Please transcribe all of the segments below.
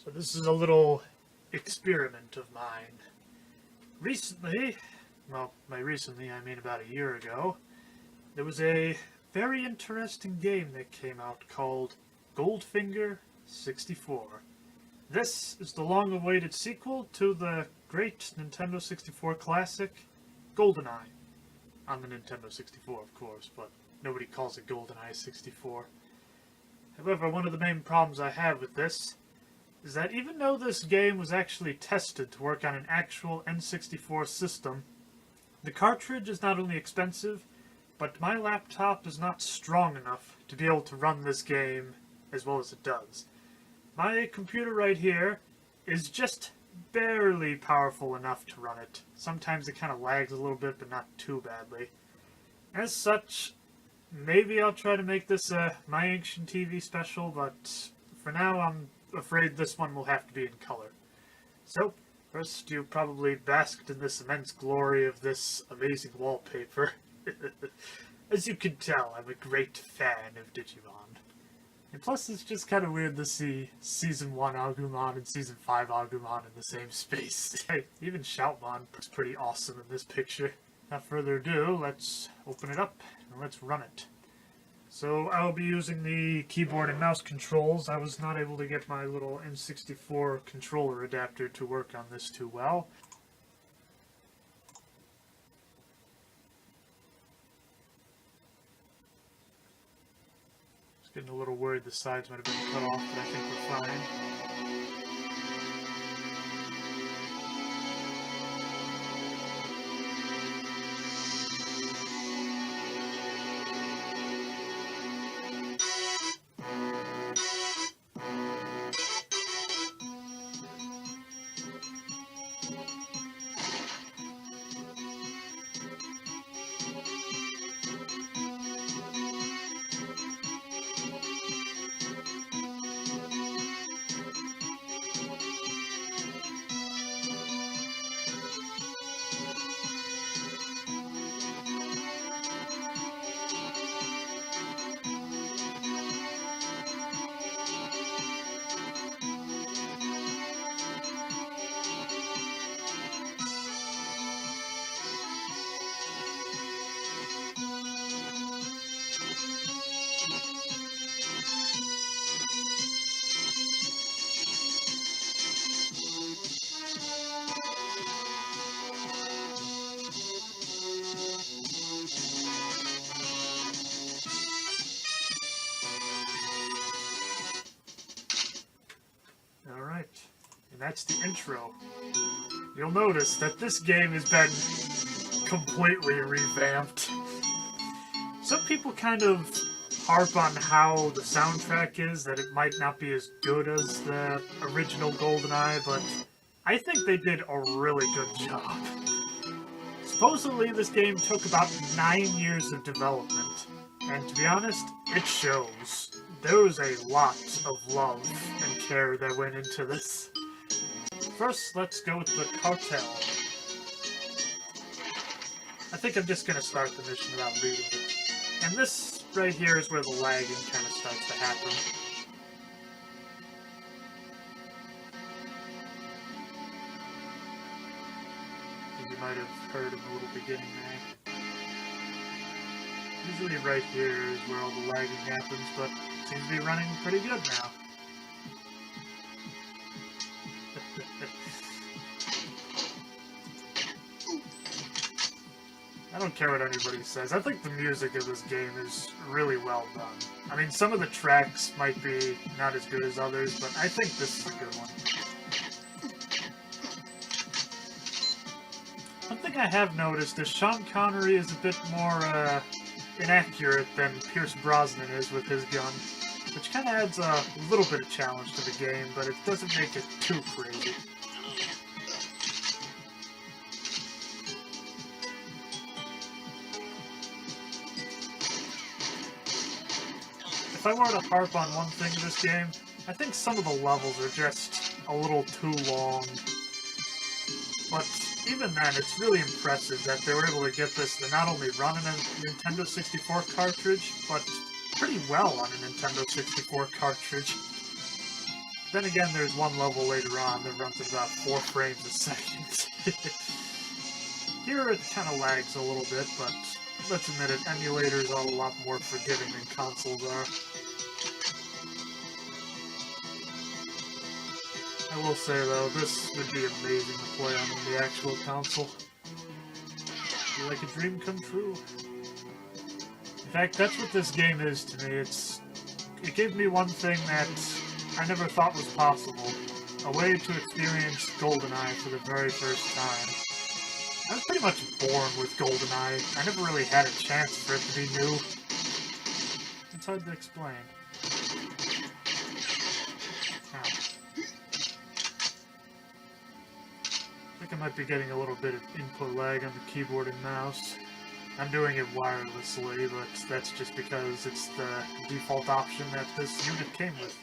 So this is a little experiment of mine. Recently, well, by recently I mean about a year ago, there was a very interesting game that came out called Goldfinger 64. This is the long-awaited sequel to the great Nintendo 64 classic, Goldeneye. On the Nintendo 64, of course, but nobody calls it Goldeneye 64. However, one of the main problems I have with this is that even though this game was actually tested to work on an actual N64 system, the cartridge is not only expensive, but my laptop is not strong enough to be able to run this game as well as it does. My computer right here is just barely powerful enough to run it. Sometimes it kind of lags a little bit, but not too badly. As such, maybe I'll try to make this a My Ancient TV special, but for now I'm afraid this one will have to be in color. So, first you probably basked in this immense glory of this amazing wallpaper. As you can tell, I'm a great fan of Digimon. And plus, it's just kind of weird to see Season 1 Agumon and Season 5 Agumon in the same space. Hey, even Shoutmon is pretty awesome in this picture. Without further ado, let's open it up and let's run it. So I will be using the keyboard and mouse controls. I was not able to get my little N64 controller adapter to work on this too well. Getting a little worried the sides might have been cut off, but I think we're fine. Alright, and that's the intro. You'll notice that this game has been completely revamped. Some people kind of harp on how the soundtrack is, that it might not be as good as the original GoldenEye, but I think they did a really good job. Supposedly this game took about 9 years of development, and to be honest, it shows. There was a lot of love and care that went into this. First, let's go with the cartel. I think I'm just going to start the mission without reading it. And this right here is where the lagging kind of starts to happen. As you might have heard in the little beginning there. Usually right here is where all the lagging happens, but it seems to be running pretty good now. I don't care what anybody says. I think the music of this game is really well done. I mean, some of the tracks might be not as good as others, but I think this is a good one. One thing I have noticed is Sean Connery is a bit more, inaccurate than Pierce Brosnan is with his gun, which kind of adds a little bit of challenge to the game, but it doesn't make it too crazy. If I were to harp on one thing in this game, I think some of the levels are just a little too long. But even then, it's really impressive that they were able to get this to not only run on a Nintendo 64 cartridge, but pretty well on a Nintendo 64 cartridge. then again, there's one level later on that runs at about 4 frames a second. Here it kind of lags a little bit, but let's admit it, emulators are a lot more forgiving than consoles are. I will say though, this would be amazing to play on the actual console. It'd be like a dream come true. In fact, that's what this game is to me. It gave me one thing that I never thought was possible. A way to experience Goldeneye for the very first time. I was pretty much born with Goldeneye. I never really had a chance for it to be new. It's hard to explain. Ow. I think I might be getting a little bit of input lag on the keyboard and mouse. I'm doing it wirelessly, but that's just because it's the default option that this unit came with.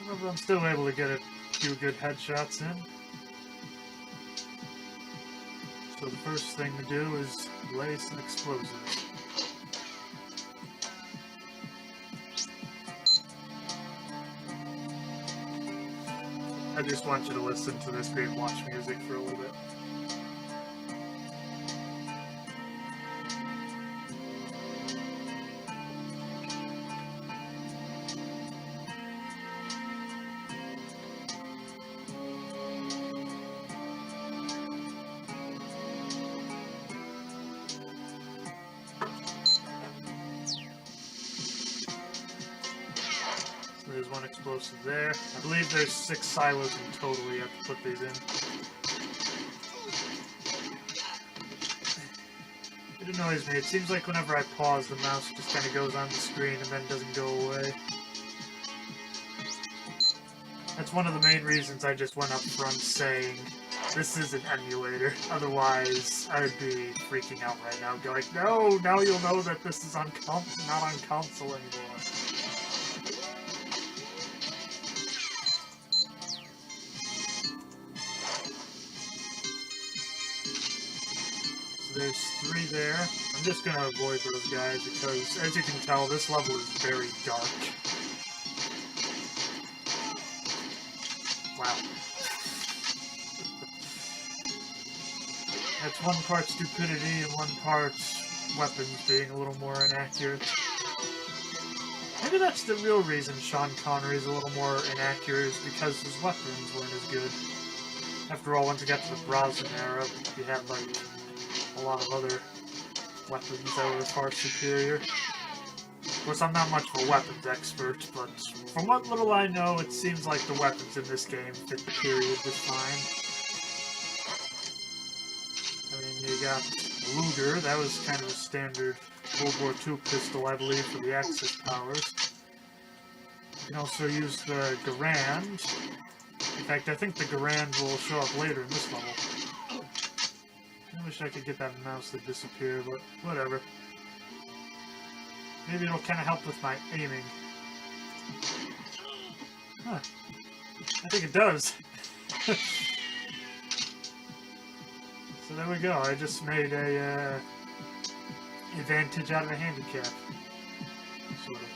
However, I'm still able to get a few good headshots in. So the first thing to do is lay some explosives. I just want you to listen to this beat and watch music for a little bit. There's one explosive there. I believe there's 6 silos in total you have to put these in. It annoys me. It seems like whenever I pause, the mouse just kind of goes on the screen and then doesn't go away. That's one of the main reasons I just went up front saying, this is an emulator. Otherwise, I would be freaking out right now. Go like, no, now you'll know that this is not on console anymore. There's 3 there. I'm just going to avoid those guys because, as you can tell, this level is very dark. Wow. That's one part stupidity and one part weapons being a little more inaccurate. Maybe that's the real reason Sean Connery is a little more inaccurate, is because his weapons weren't as good. After all, once you got to the browsing era, you had, like, a lot of other weapons that were far superior. Of course, I'm not much of a weapons expert, but from what little I know, it seems like the weapons in this game fit the period just fine. I mean, you got Luger, that was kind of a standard World War II pistol, I believe, for the Axis powers. You can also use the Garand. In fact, I think the Garand will show up later in this level. I wish I could get that mouse to disappear, but whatever. Maybe it'll kind of help with my aiming. Huh. I think it does. So there we go. I just made a advantage out of a handicap. Sort of.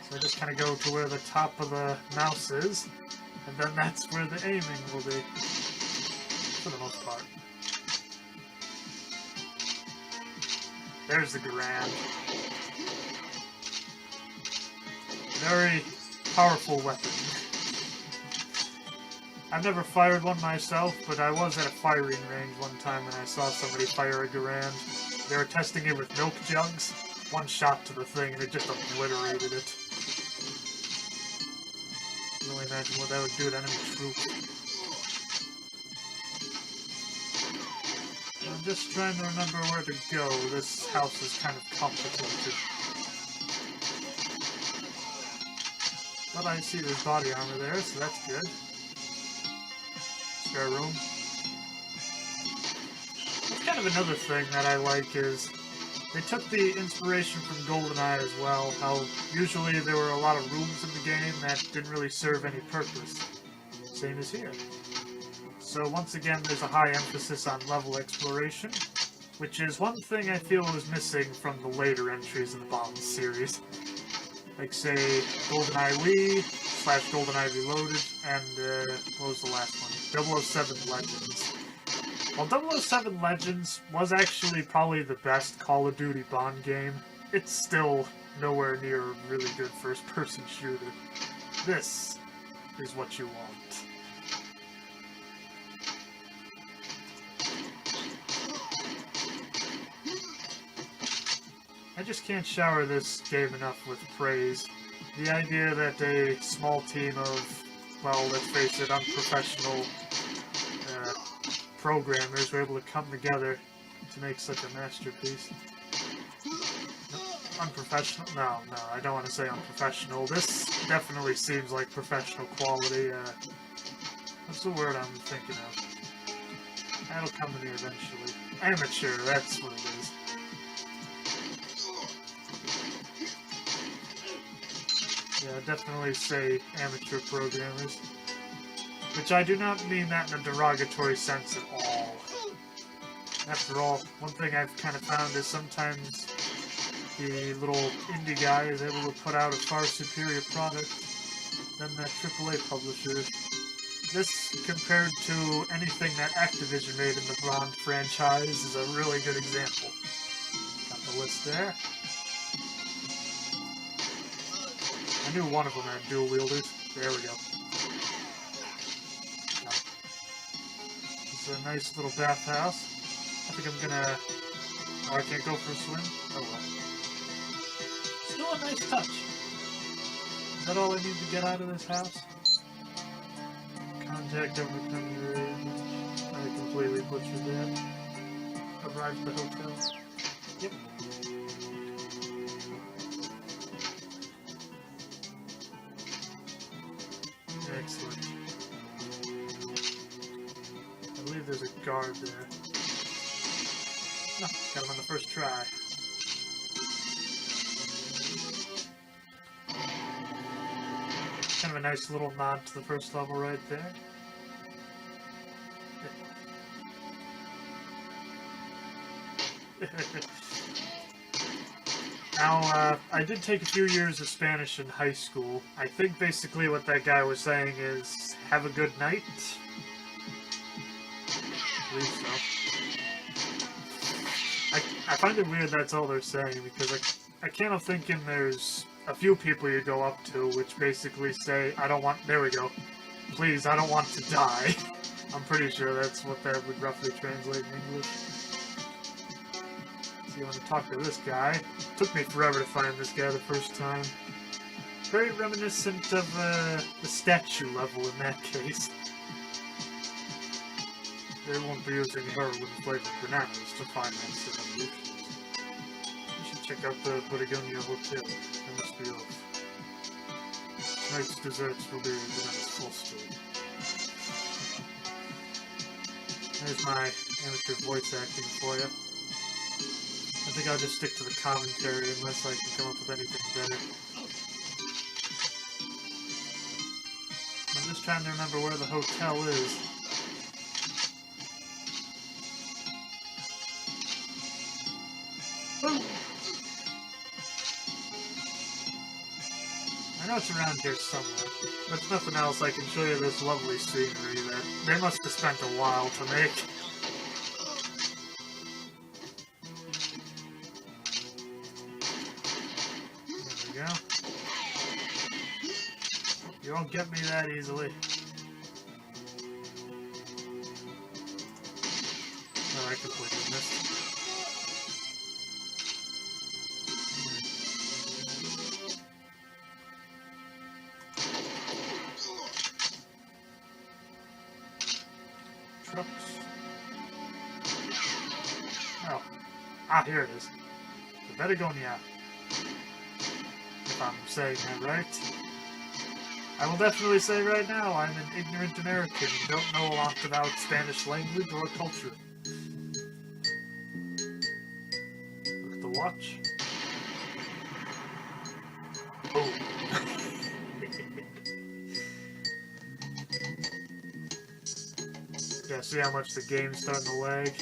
So I just kind of go to where the top of the mouse is. And then that's where the aiming will be, for the most part. There's the Garand. Very powerful weapon. I've never fired one myself, but I was at a firing range one time and I saw somebody fire a Garand. They were testing it with milk jugs. One shot to the thing and it just obliterated it. I can only imagine what that would do to enemy troops. I'm just trying to remember where to go. This house is kind of complicated. But I see there's body armor there, so that's good. Spare room. That's kind of another thing that I like is they took the inspiration from Goldeneye as well, how usually there were a lot of rooms in the game that didn't really serve any purpose. Same as here. So once again, there's a high emphasis on level exploration, which is one thing I feel was missing from the later entries in the Bond series. Like, say, Goldeneye Wii, / Goldeneye Reloaded, and, what was the last one? 007 Legends. While 007 Legends was actually probably the best Call of Duty Bond game, it's still nowhere near a really good first-person shooter. This is what you want. I just can't shower this game enough with praise. The idea that a small team of, well, let's face it, unprofessional programmers were able to come together to make such a masterpiece. Unprofessional? No, I don't want to say unprofessional. This definitely seems like professional quality. What's the word I'm thinking of? That'll come to me eventually. Amateur, that's what it is. Yeah, definitely say amateur programmers. Which I do not mean that in a derogatory sense at all. After all, one thing I've kind of found is sometimes the little indie guy is able to put out a far superior product than the AAA publisher. This, compared to anything that Activision made in the Bond franchise, is a really good example. Got the list there. I knew one of them had dual wielders. There we go. It's a nice little bathhouse. I think I'm gonna... Oh, I can't go for a swim? Oh well. Still a nice touch. Is that all I need to get out of this house? Contact overcome. I completely butchered that. Arrived at the hotel. Yep. Excellent. I believe there's a guard there. No, got him on the first try. Kind of a nice little nod to the first level right there. Now, I did take a few years of Spanish in high school. I think basically what that guy was saying is, have a good night. I believe so. I find it weird that's all they're saying, because I can't help thinking there's a few people you go up to which basically say, I don't want, there we go, please, I don't want to die. I'm pretty sure that's what that would roughly translate in English. So you want to talk to this guy. It took me forever to find this guy the first time. Very reminiscent of the statue level in that case. They won't be using heroin flavored bananas to finance the revolution. You should check out the Bodegonia Hotel. They must be off. Tonight's desserts will be bananas full street. There's my amateur voice acting for you. I think I'll just stick to the commentary unless I can come up with anything better. I'm just trying to remember where the hotel is. I know it's around here somewhere. But if nothing else, I can show you this lovely scenery that they must have spent a while to make. There we go. You won't get me that easily. Oh, I completely missed. Trucks. Oh. Ah, here it is. The Patagonia. If I'm saying that right. I will definitely say right now, I'm an ignorant American and don't know a lot about Spanish language or culture. Look at the watch. Oh. Yeah, see how much the game's starting to lag?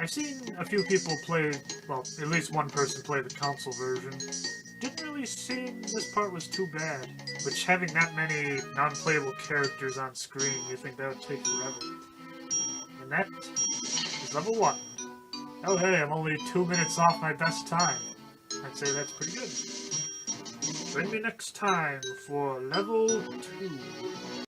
I've seen a few people play, well, at least one person play the console version. Didn't really seem this part was too bad. Which, having that many non-playable characters on screen, you think that would take forever. And that is level 1. Oh hey, I'm only 2 minutes off my best time. I'd say that's pretty good. Bring me next time for level 2.